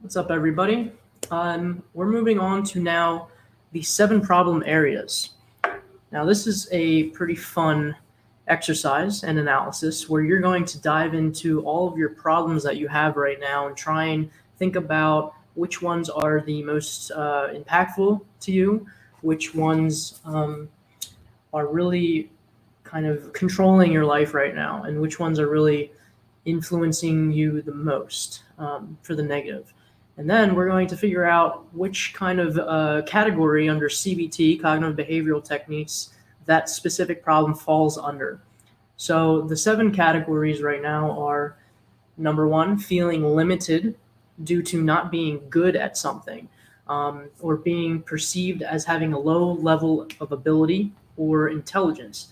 What's up, everybody? We're moving on to now the 7 problem areas. Now, this is a pretty fun exercise and analysis where you're going to dive into all of your problems that you have right now and try and think about which ones are the most impactful to you, which ones are really kind of controlling your life right now, and which ones are really influencing you the most for the negative. And then we're going to figure out which kind of category under CBT, cognitive behavioral techniques, that specific problem falls under. So the 7 categories right now are: number 1, feeling limited due to not being good at something, or being perceived as having a low level of ability or intelligence.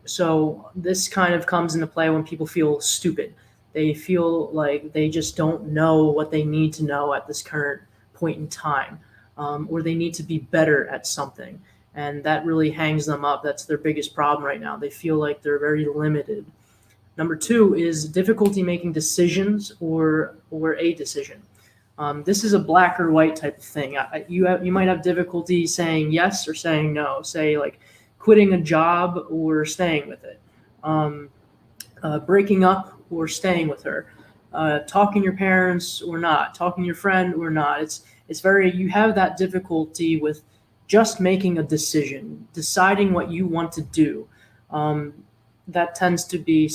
So this kind of comes into play when people feel stupid. They feel like they just don't know what they need to know at this current point in time, or they need to be better at something. And that really hangs them up. That's their biggest problem right now. They feel like they're very limited. Number 2 is difficulty making decisions or a decision. This is a black or white type of thing. You might have difficulty saying yes or saying no. Say like quitting a job or staying with it, breaking up or staying with her, talking to your parents or not, talking to your friend or not. It's very, you have that difficulty with just making a decision, deciding what you want to do. That tends to be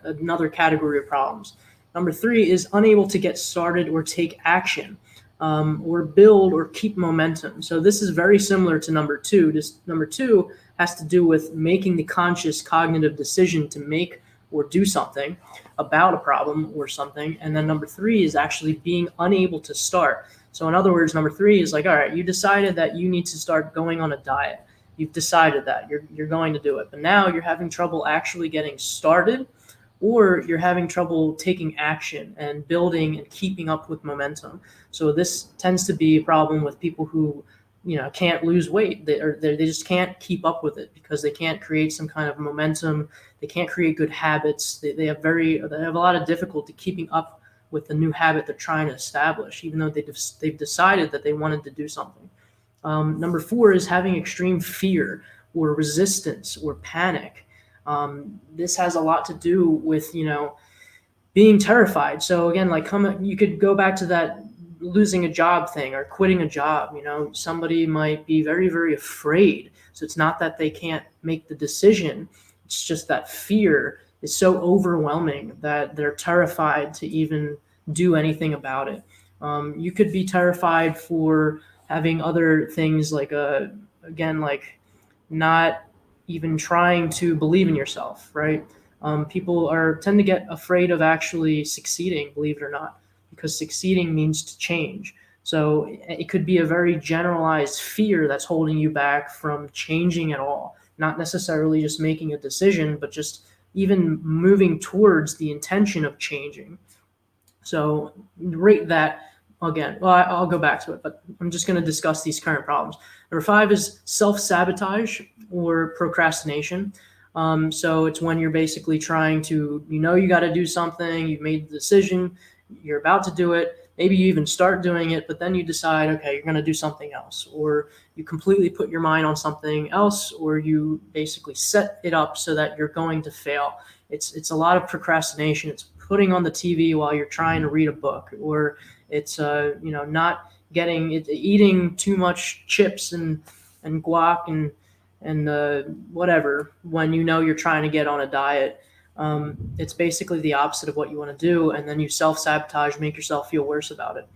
another category of problems. Number 3 is unable to get started or take action, or build or keep momentum. So this is very similar to number 2. Number 2 has to do with making the conscious cognitive decision to make or do something about a problem or something. And then number 3 is actually being unable to start. So in other words, number 3 is like, all right, you decided that you need to start going on a diet. You've decided that you're going to do it, but now you're having trouble actually getting started, or you're having trouble taking action and building and keeping up with momentum. So this tends to be a problem with people who, can't lose weight. They just can't keep up with it because they can't create some kind of momentum. They can't create good habits. They have a lot of difficulty keeping up with the new habit they're trying to establish, even though they've decided that they wanted to do something. Number 4 is having extreme fear or resistance or panic. This has a lot to do with, being terrified. So again, you could go back to that losing a job thing or quitting a job. Somebody might be very, very afraid. So it's not that they can't make the decision. It's just that fear is so overwhelming that they're terrified to even do anything about it. You could be terrified for having other things like not even trying to believe in yourself, right? People tend to get afraid of actually succeeding, believe it or not, because succeeding means to change. So it could be a very generalized fear that's holding you back from changing at all, not necessarily just making a decision, but just even moving towards the intention of changing. So rate that again. Well, I'll go back to it, but I'm just going to discuss these current problems. Number 5 is self-sabotage or procrastination. So it's when you're basically trying to, you got to do something, you've made the decision, you're about to do it, maybe you even start doing it, but then you decide, okay, you're going to do something else, or you completely put your mind on something else, or you basically set it up so that you're going to fail. It's a lot of procrastination. It's putting on the TV while you're trying to read a book, or it's not eating too much chips and guac and whatever when you're trying to get on a diet. It's basically the opposite of what you want to do, and then you self-sabotage, make yourself feel worse about it.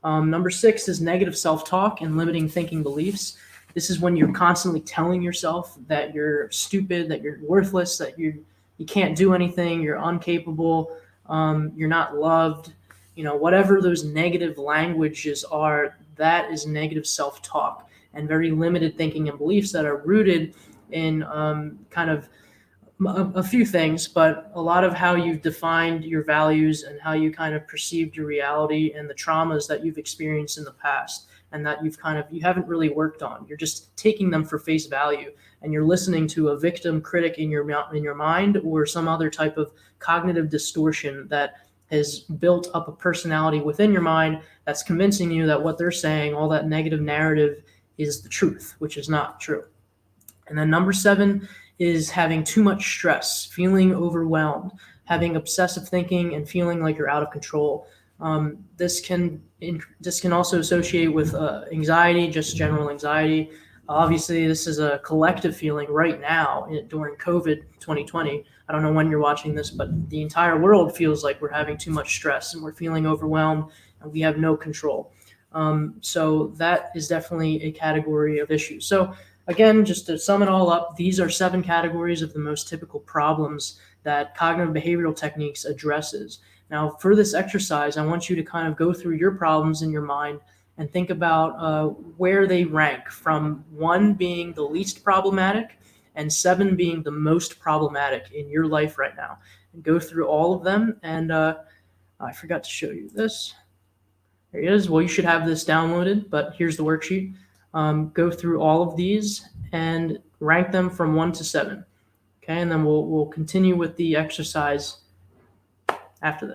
Number 6 is negative self-talk and limiting thinking beliefs. This is when you're constantly telling yourself that you're stupid, that you're worthless, that you can't do anything, you're incapable, you're not loved. Whatever those negative languages are, that is negative self-talk and very limited thinking and beliefs that are rooted in kind of a few things, but a lot of how you've defined your values and how you kind of perceived your reality and the traumas that you've experienced in the past, and that you haven't really worked on. You're just taking them for face value, and you're listening to a victim critic in your mind or some other type of cognitive distortion that has built up a personality within your mind that's convincing you that what they're saying, all that negative narrative, is the truth, which is not true. And then number 7 is having too much stress, feeling overwhelmed, having obsessive thinking, and feeling like you're out of control. This can also associate with anxiety, just general anxiety. Obviously, this is a collective feeling right now during COVID 2020. I don't know when you're watching this, but the entire world feels like we're having too much stress and we're feeling overwhelmed and we have no control. So that is definitely a category of issues. So again, just to sum it all up, these are 7 categories of the most typical problems that cognitive behavioral techniques addresses. Now, for this exercise, I want you to kind of go through your problems in your mind and think about where they rank, from 1 being the least problematic and 7 being the most problematic in your life right now. And go through all of them. And I forgot to show you this. There it is. Well, you should have this downloaded, but here's the worksheet. Go through all of these and rank them from 1 to 7. Okay, and then we'll continue with the exercise after this.